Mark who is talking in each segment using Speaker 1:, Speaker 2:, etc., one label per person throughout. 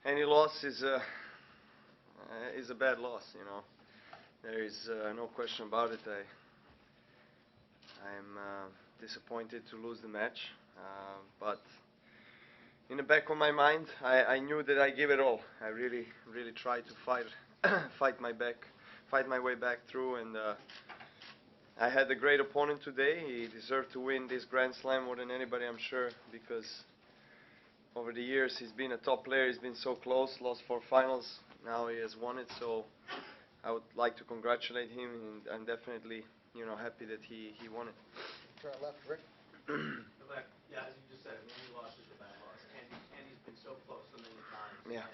Speaker 1: any loss is a bad loss. There is no question about it. I'm disappointed to lose the match, but in the back of my mind, I knew that I gave it all. I really tried to fight my way back through, and I had a great opponent today. He deserved to win this Grand Slam more than anybody, I'm sure, because over the years he's been a top player. He's been so close, lost 4 finals. Now he has won it, so I would like to congratulate him, and I'm definitely, happy that he won it.
Speaker 2: To our left, Rick.
Speaker 3: Novak, yeah, as you just said, any loss is a bad loss. Andy's been so close so many times.
Speaker 1: Yeah.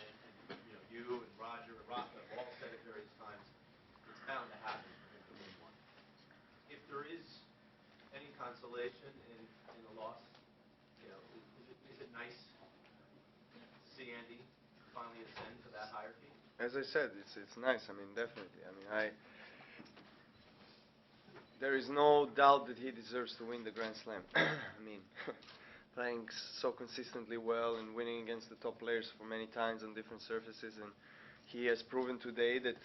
Speaker 3: And you and Roger and Rafa have all said at various times, it's bound to happen for him to win one. If there is any consolation in a loss, is it nice to see Andy finally ascend to that hierarchy?
Speaker 1: As I said, it's nice. I mean, definitely. There is no doubt that he deserves to win the Grand Slam. I mean, playing so consistently well and winning against the top players for many times on different surfaces, and he has proven today that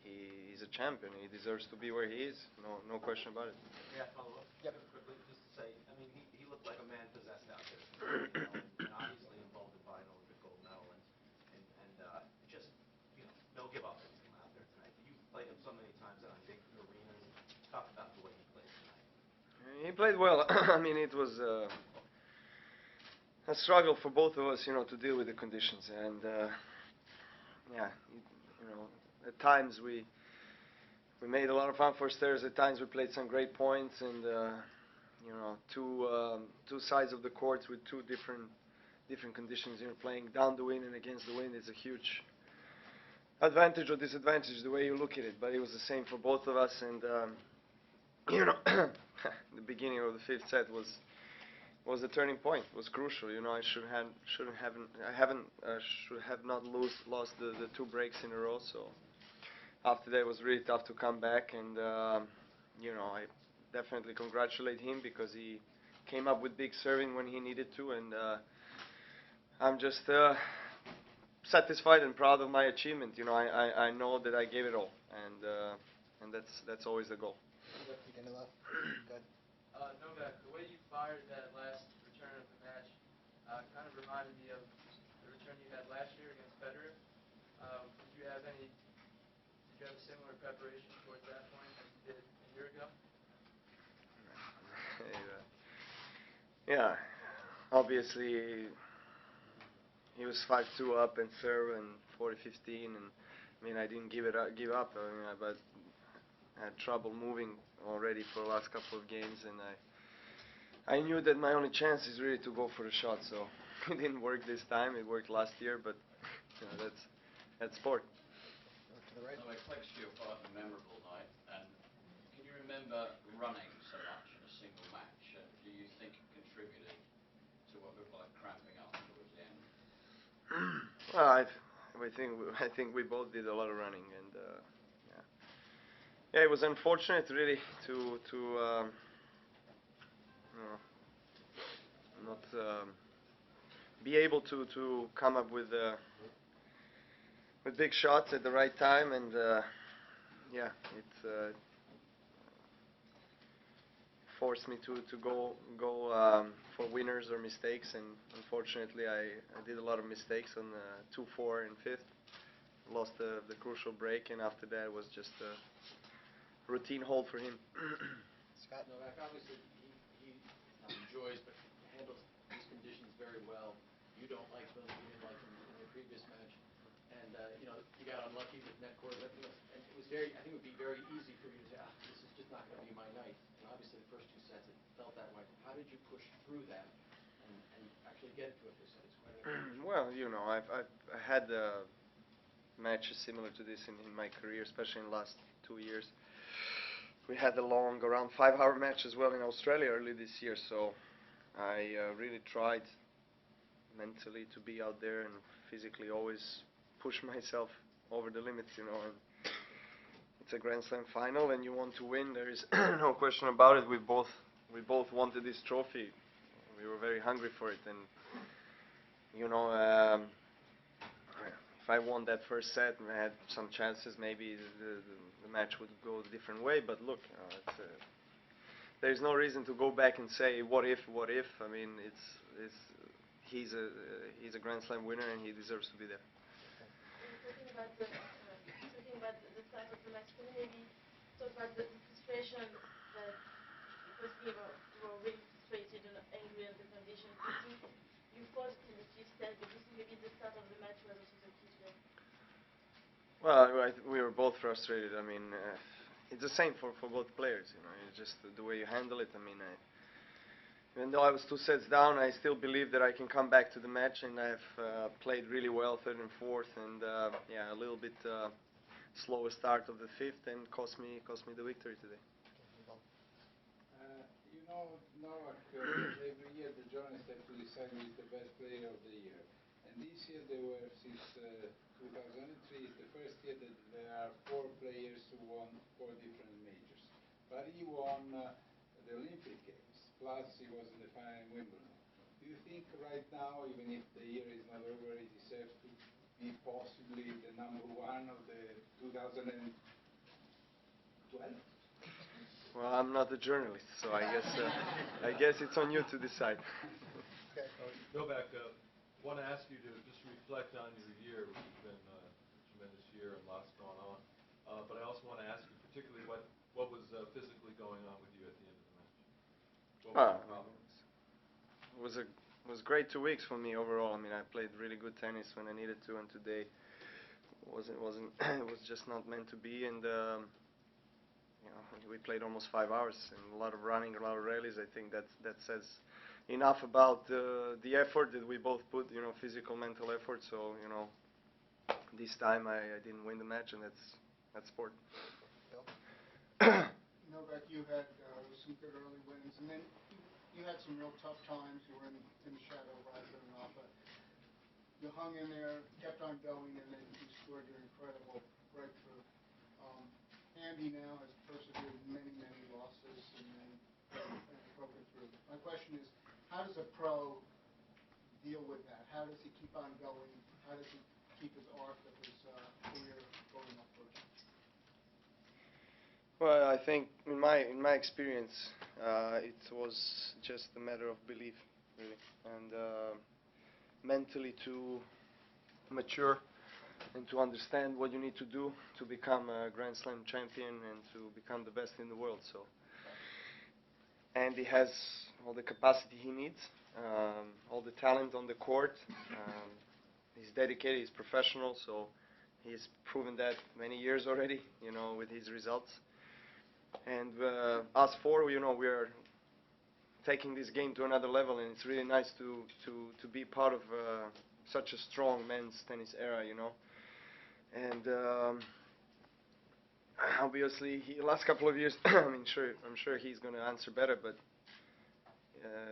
Speaker 1: he's a champion. He deserves to be where he is. No question about it.
Speaker 3: Yeah, follow up. Yep. Quickly, just to say, I mean, he looked like a man possessed out there, and obviously emboldened by an Olympic gold medal, and just no give up from out there tonight. You played him so many times on big arenas. Talk about the way he played tonight.
Speaker 1: He played well. I mean, it was a struggle for both of us, to deal with the conditions, and yeah, at times we made a lot of unforced errors. At times we played some great points, and two sides of the courts with two different conditions. Playing down the wind and against the wind is a huge advantage or disadvantage, the way you look at it. But it was the same for both of us, and the beginning of the 5th set was the turning point. Was crucial. I should have not lost the 2 breaks in a row. So after that, it was really tough to come back, and I definitely congratulate him because he came up with big serving when he needed to, and I'm just satisfied and proud of my achievement. I know that I gave it all, and that's always the goal.
Speaker 2: Good.
Speaker 4: Novak, the way you fired that last return of the match kind of reminded me of the return you had last year against Federer. Did you have a similar preparation towards that point as you did a year ago?
Speaker 1: Yeah, obviously he was 5-2 up and serve and 40-15, and I mean, I didn't give up. But I had trouble moving already for the last couple of games, and I knew that my only chance is really to go for the shot. So it didn't work this time. It worked last year, but that's sport.
Speaker 2: To the right.
Speaker 5: It reflects your quite a memorable night. And can you remember running so much in a single match? Do you think it contributed to what looked like cramping up towards the end?
Speaker 1: Well, I think we both did a lot of running, and yeah, it was unfortunate really to not be able to come up with big shots at the right time, and yeah, it forced me to go for winners or mistakes, and unfortunately I did a lot of mistakes on 2-4 and 5th. Lost the crucial break, and after that was just a routine hold for him.
Speaker 2: Scott.
Speaker 6: Novak, obviously he enjoys but handles these conditions very well. You don't like them. You didn't like them in your previous match, and you got unlucky with net court. And it was I think it would be very easy for you to say, this is just not going to be my night. And obviously the first 2 sets it felt that way. How did you push through that and actually get to a 5th set? It's quite a
Speaker 1: Well, I've had matches similar to this in my career, especially in the last 2 years. We had a long, around 5-hour match as well in Australia early this year, so I really tried mentally to be out there and physically always push myself over the limits, and it's a Grand Slam final and you want to win. There is no question about it. We both wanted this trophy. We were very hungry for it, and you know, if I won that first set and I had some chances, maybe the match would go a different way. But look, there's no reason to go back and say what if, what if. I mean, he's a Grand Slam winner and he deserves to be there.
Speaker 7: Talking about the start of the match, can you maybe talk about the frustration that because you were really frustrated and angry at the conditions? You fought in the fifth set, but you think maybe the start of the match was also the key to that?
Speaker 1: Well, we were both frustrated. I mean, it's the same for both players. You know, it's just the way you handle it. I mean, even though I was 2 sets down, I still believe that I can come back to the match, and I've played really well third and fourth, and yeah, a little bit slower start of the fifth, and cost me the victory today.
Speaker 8: You know, Novak, every year the journalists have to decide who is the best player of the year. And this year they were, since 2003, it's the first year that there are 4 players who won 4 different majors. But he won the Olympic Games, plus he was in the final in Wimbledon. Do you think right now, even if the year is not over, he deserves to be possibly the #1 of the 2012?
Speaker 1: Well, I'm not a journalist, so I guess it's on you to decide.
Speaker 2: Okay, Coach.
Speaker 3: Novak, want to ask you to just reflect on your year, which has been a tremendous year and lots gone on. But I also want to ask you particularly what was physically going on with you at the end of the match. What was the problem?
Speaker 1: It was great 2 weeks for me overall. I mean, I played really good tennis when I needed to, and today wasn't it was just not meant to be. And you know, we played almost 5 hours and a lot of running, a lot of rallies. I think that says enough about the effort that we both put. You know, physical, mental effort. So you know, this time I didn't win the match, and that's sport.
Speaker 2: Bill?
Speaker 9: Novak, you had some good early wins, and then you had some real tough times. You were in the shadow of Roger and Rafa. You hung in there, kept on going, and then you scored your incredible breakthrough. Andy now has persevered many, many losses and broken through. My question is, how does a pro deal with that? How does he keep on going? How does he keep his arc of his career going upwards?
Speaker 1: Well, I think in my experience, it was just a matter of belief, really, and mentally to mature and to understand what you need to do to become a Grand Slam champion and to become the best in the world. So, and he has all the capacity he needs, all the talent on the court. He's dedicated, he's professional, so he's proven that many years already, you know, with his results. And us 4, you know, we are taking this game to another level, and it's really nice to be part of such a strong men's tennis era, you know. And obviously, last couple of years, I'm sure he's going to answer better, but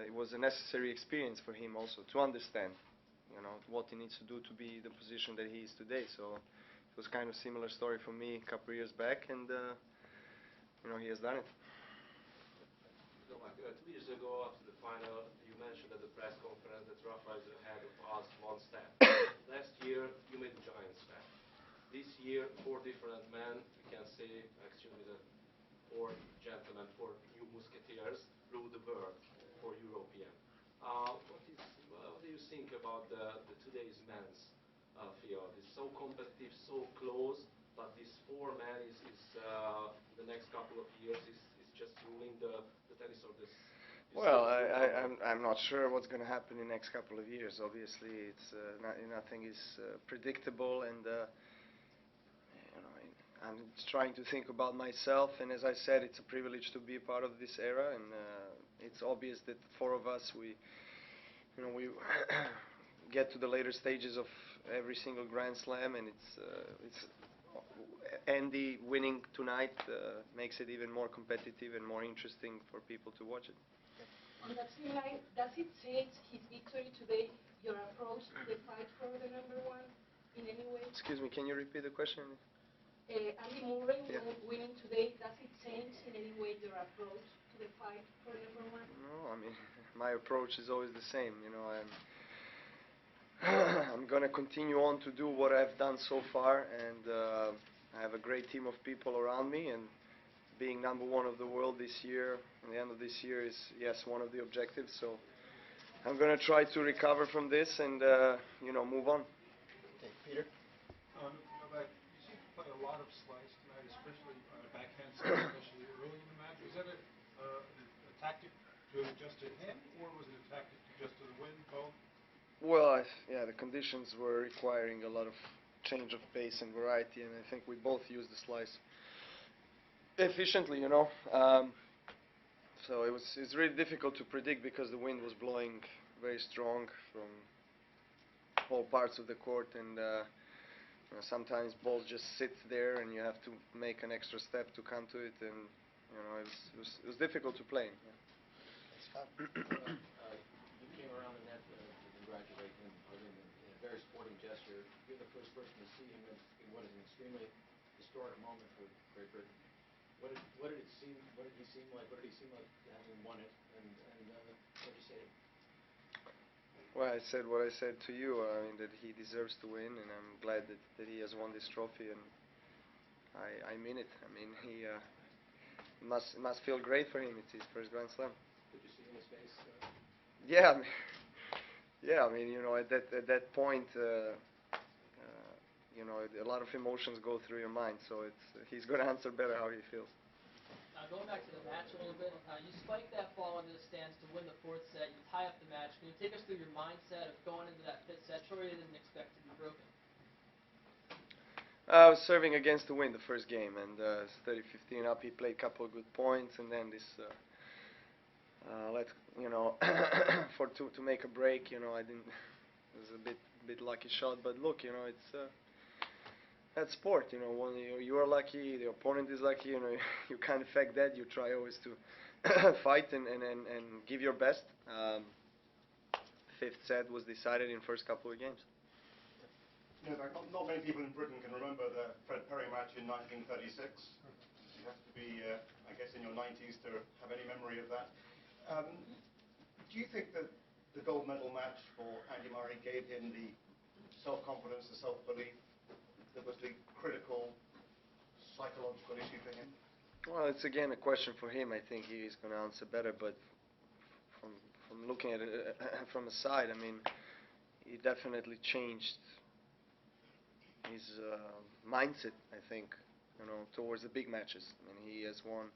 Speaker 1: it was a necessary experience for him also to understand, you know, what he needs to do to be the position that he is today. So it was kind of similar story for me a couple of years back, and you know, he has done it.
Speaker 10: Novak, 2 years ago after the final, you mentioned at the press conference that Rafa is ahead of us 1 step. Last year, you made a giant step. This year, 4 different men, we can say, actually the 4 gentlemen, 4 new musketeers, rule the world for European. What do you think about the today's men's field? It's so competitive, so close, but this 4 men is the next couple of years is just ruling the tennis or this.
Speaker 1: Well, I'm not sure what's going to happen in the next couple of years. Obviously, it's nothing is predictable, and you know, I'm just trying to think about myself. And as I said, it's a privilege to be a part of this era, and it's obvious that the 4 of us, we get to the later stages of every single Grand Slam, and it's Andy winning tonight makes it even more competitive and more interesting for people to watch it.
Speaker 11: On that same line, does it change his victory today, your approach to the fight for the #1 in any way?
Speaker 1: Excuse me, can you repeat the question?
Speaker 11: Andy Murray
Speaker 1: Yeah.
Speaker 11: winning today, does it change in any way your approach to the fight for the #1?
Speaker 1: No, I mean, my approach is always the same. You know, I'm gonna continue on to do what I've done so far, and I have a great team of people around me. And being number one of the world this year, and the end of this year, is yes one of the objectives. So I'm gonna try to recover from this and move on.
Speaker 2: Okay, Peter?
Speaker 12: Novak, you seem to play a lot of slice tonight, especially backhand slice, especially early in the match. Was that a tactic to adjust to him, or was it a tactic to adjust to the wind, both?
Speaker 1: Well, yeah, the conditions were requiring a lot of change of pace and variety, and I think we both used the slice efficiently. So it's really difficult to predict because the wind was blowing very strong from all parts of the court, and sometimes balls just sit there, and you have to make an extra step to come to it, and it was difficult to play. Yeah.
Speaker 2: Scott?
Speaker 6: You came around the net to congratulate him, hug him in a very sporting gesture. You're the first person to see him in what is an extremely historic moment for Great Britain. What did he seem like? What did he seem like having won it? And what did you say to him?
Speaker 1: Well, I said what I said to you. I mean that he deserves to win, and I'm glad that he has won this trophy, and I mean it. I mean he must feel great for him. It's his first Grand Slam.
Speaker 6: Did you see in his face?
Speaker 1: Yeah, I mean, at that point, a lot of emotions go through your mind. So he's going to answer better how he feels.
Speaker 4: Going back to the match a little bit, you spiked that ball into the stands to win the fourth set. You tie up the match. Can you take us through your mindset of going into that fifth set? Sure, you didn't expect to be broken.
Speaker 1: I was serving against the wind the first game, and 30-15 up. He played a couple of good points, and then this, to make a break. I didn't. It was a bit lucky shot, but look, it's. That's sport, when you are lucky, the opponent is lucky, you can't affect that. You try always to fight and give your best. Fifth set was decided in first couple of games.
Speaker 13: Not many people in Britain can remember the Fred Perry match in 1936. You have to be, I guess, in your 90s to have any memory of that. Do you think that the gold medal match for Andy Murray gave him the self-confidence, the self-belief that was the critical psychological issue for him?
Speaker 1: Well, it's again a question for him. I think he's going to answer better. But from looking at it from the side, I mean, he definitely changed his mindset. I think towards the big matches. I mean, he has won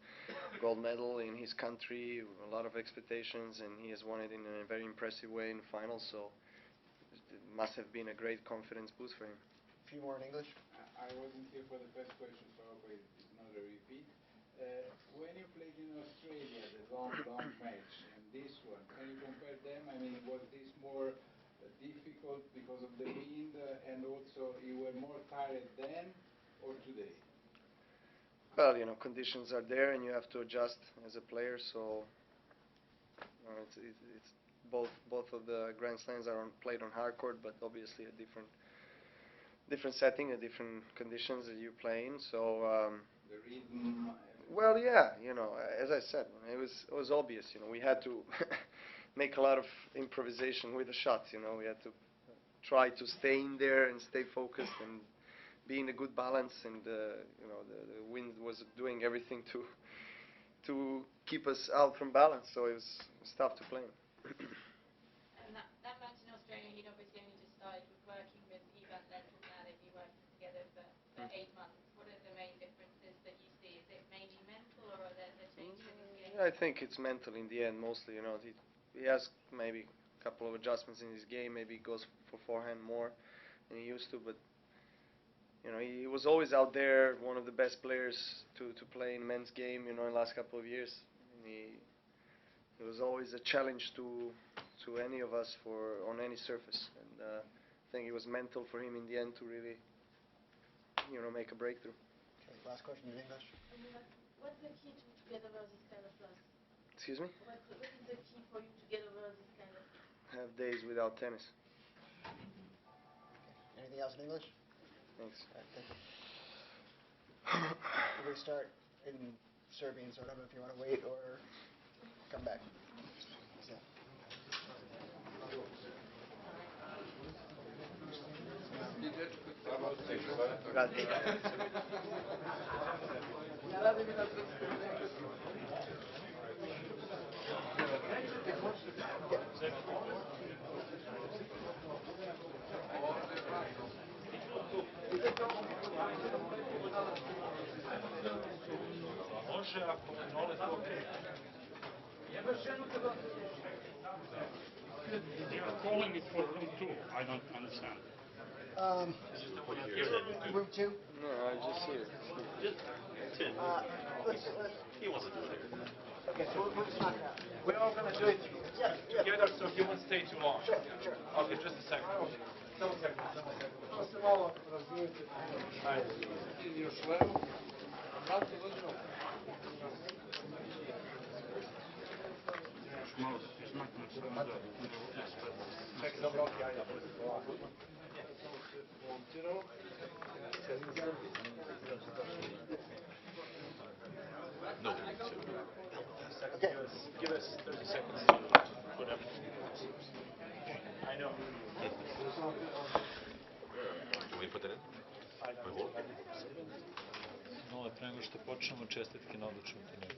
Speaker 1: gold medal in his country, a lot of expectations, and he has won it in a very impressive way in the final. So it must have been a great confidence boost for him.
Speaker 2: A few more in English.
Speaker 8: I wasn't here for the first question, so I hope it's not a repeat. When you played in Australia, the long match, and this one, can you compare them? I mean, was this more difficult because of the wind, and also you were more tired then or today?
Speaker 1: Well, conditions are there, and you have to adjust as a player. So it's both of the Grand Slams are played on hard court, but obviously a different setting, different conditions that you play in. So
Speaker 8: the rhythm.
Speaker 1: Well, yeah, as I said, it was obvious. We had to make a lot of improvisation with the shots. We had to try to stay in there and stay focused and be in a good balance. And the wind was doing everything to keep us out from balance. So it was tough to play.
Speaker 7: And that match in Australia, he'd obviously only just started working with Ivan Lendl. Now they've been working together for 8 months. What are the main differences that you see? Is it mainly mental, or are there changes in his game?
Speaker 1: I think it's mental in the end, mostly. He has maybe a couple of adjustments in his game. Maybe he goes for forehand more than he used to, but he was always out there, one of the best players to play in men's game. In the last couple of years, and he was always a challenge to any of us on any surface. And I think it was mental for him in the end to really, make a breakthrough.
Speaker 2: Okay, last question in English.
Speaker 7: What's the key to get over this kind of loss?
Speaker 1: Excuse me?
Speaker 7: What is the key for you to get over this kind of?
Speaker 1: Have days without tennis.
Speaker 2: Okay. Anything else in English?
Speaker 1: Thanks.
Speaker 2: All right, thank you. We're going to start in Serbian, so I don't know if you want to wait or come back. Yeah.
Speaker 1: Radi.
Speaker 12: Može ako Nole to okej.
Speaker 14: You're calling it for room 2. I don't understand.
Speaker 2: Room 2?
Speaker 1: No, I just see it.
Speaker 2: He wants to do it. Okay, so we'll just knock it out.
Speaker 12: We're all gonna do it together, so he won't stay too long.
Speaker 2: Sure.
Speaker 12: Okay, just a second. Samo second.
Speaker 9: Prosto malo razvijete.
Speaker 12: Još levo. Vratite leđeno.
Speaker 14: Malo izmaknuti se onda.
Speaker 12: Čekaj, dobro, okej, ajde. Montirao.
Speaker 3: No.
Speaker 2: Okay.
Speaker 12: Give us 30 seconds. Whatever. I know.
Speaker 3: Can we put that in?
Speaker 15: No, pre nego što počnemo, čestitke na odličnom turniru.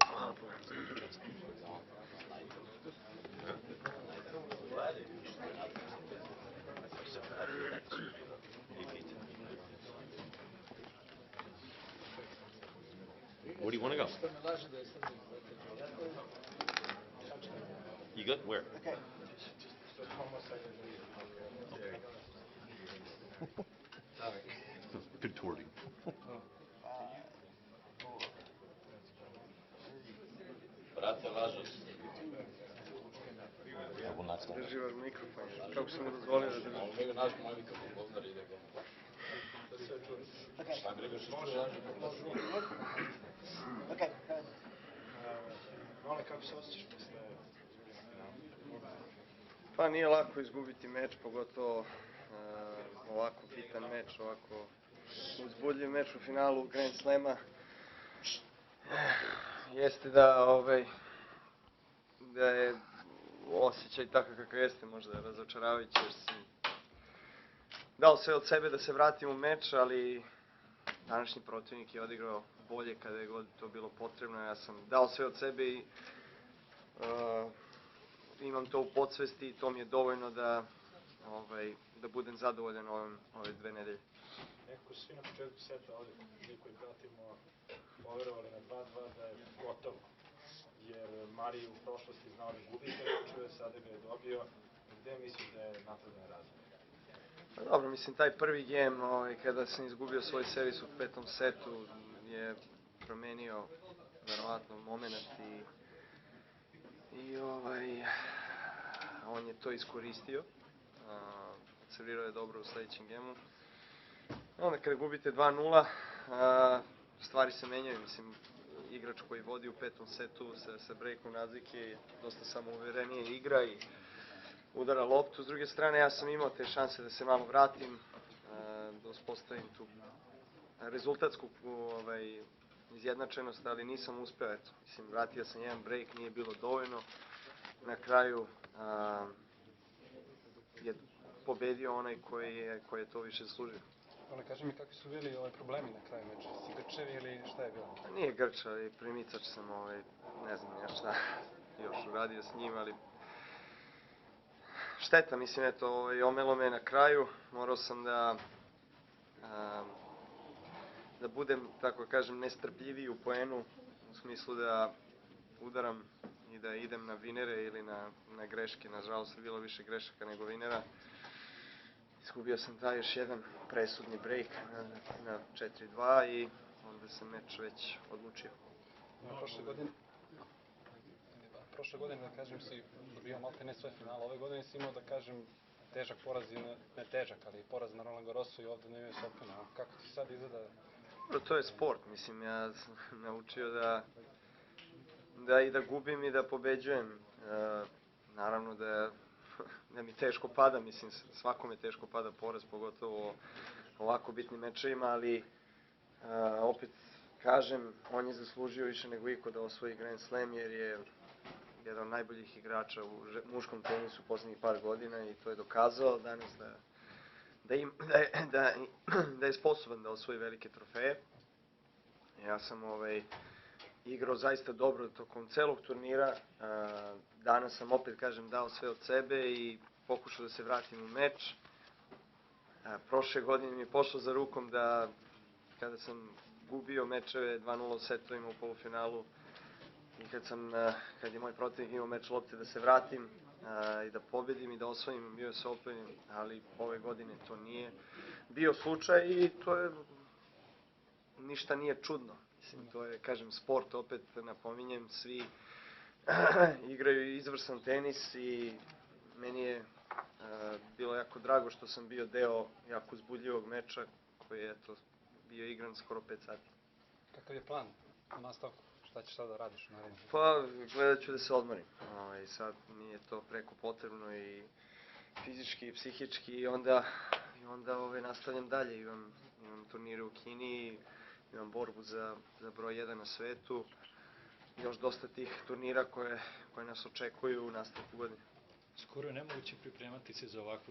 Speaker 3: Where do you want to go? You good? Where?
Speaker 2: Okay.
Speaker 3: Good torting.
Speaker 5: Brate, lažeš.
Speaker 3: I will not stop.
Speaker 1: Drži vaš mikrofon. Kako sam mu dozvolio da drži?
Speaker 5: Nego naš moj mikrofon, pozdar ide go.
Speaker 2: Okay.
Speaker 5: Šta mi rekao što laže?
Speaker 2: Okay, go ahead.
Speaker 12: Nole, kako se osjećaš posle?
Speaker 1: Pa nije lako izgubiti meč, pogotovo ovako bitan meč, ovako uzbudljiv meč u finalu Grand Slema. Jeste da je osjećaj takav kakav jeste, možda razočaravajući, jer sam dao sve od sebe da se vratim u meč, ali današnji protivnik je odigrao bolje kada je god to bilo potrebno. Ja sam dao sve od sebe i imam to u podsvesti i to mi je dovoljno da budem zadovoljan ove 2 nedelje.
Speaker 12: Nekako svi na početku seta ovdje, mi koji pratimo, poverovali na 2-2 da je gotovo. Jer Marij u prošlosti znao da gubi te mečeve, sada ga je dobio. Gde misliš da je napredan razvoj?
Speaker 1: Pa dobro, mislim, taj prvi gem, kada sam izgubio svoj servis u 5. setu, je promenio verovatno moment i on je to iskoristio. Servirao je dobro u sledećem gemu. Onda kada gubite 2-0, stvari se menjaju, mislim, igrač koji vodi u 5. setu sa breakom razlike dosta samouverenije igra i udara loptu. S druge strane, ja sam imao te šanse da se malo vratim, da uspostavim tu rezultatsku izjednačenost, ali nisam uspeo, eto. Mislim, vratio sam jedan break, nije bilo dovoljno. Na kraju je pobedio onaj koji je to više zaslužio.
Speaker 12: Ali kaži mi kakvi su bili problemi na kraju meča? Si grčevi ili šta je bilo?
Speaker 1: Nije grč, ali primicač sam, ne znam ja šta još uradio s njim, ali šteta, mislim, eto, omelo me na kraju, morao sam da budem, tako kažem, nestrpljiviji u poenu, u smislu da udaram i da idem na vinere ili na greške. Nažalost je bilo više grešaka nego vinera. Izgubio sam taj još jedan presudni break na 4-2 i onda se meč već odlučio.
Speaker 12: Prošle godine, da kažem, si dobio malte ne sve finale. Ove godine si imao, da kažem, težak poraz, ne težak, ali poraz na Roland Garrosu i ovde na US Openu. Kako ti sad izgleda?
Speaker 1: To je sport, mislim, ja sam naučio da i da gubim i da pobeđujem. Naravno da mi teško pada, mislim, svakome teško pada poraz, pogotovo ovako bitnim mečevima, ali opet kažem, on je zaslužio više nego iko da osvoji Grand Slam, jer je jedan od najboljih igrača u muškom tenisu u poslednjih par godina i to je dokazao danas da je sposoban da osvoji velike trofeje. Ja sam igrao zaista dobro tokom celog turnira. Danas sam opet, kažem, dao sve od sebe i pokušao da se vratim u meč. Prošle godine mi je pošlo za rukom da kada sam gubio mečeve 2:0 setovima u polufinalu i kad je moj protivnik imao meč lopte da se vratim i da pobedim i da osvojim US Open, ali ove godine to nije bio slučaj i to je ništa nije čudno. Mislim, to je, kažem, sport, opet napominjem, svi igraju izvrstan tenis i meni je bilo jako drago što sam bio deo jako uzbudljivog meča koji je bio igran skoro 5 sati.
Speaker 15: Kakav je plan u nastavku? Šta ćeš sada da radiš u narednom?
Speaker 1: Pa, gledat ću da se odmorim. Sad mi je to preko potrebno i fizički i psihički i onda nastavljam dalje. Imam turnire u Kini, imam borbu za broj 1 na svetu. Još dosta tih turnira koje nas očekuju u nastavku godine.
Speaker 15: Skoro je nemoguće pripremati se za ovakvu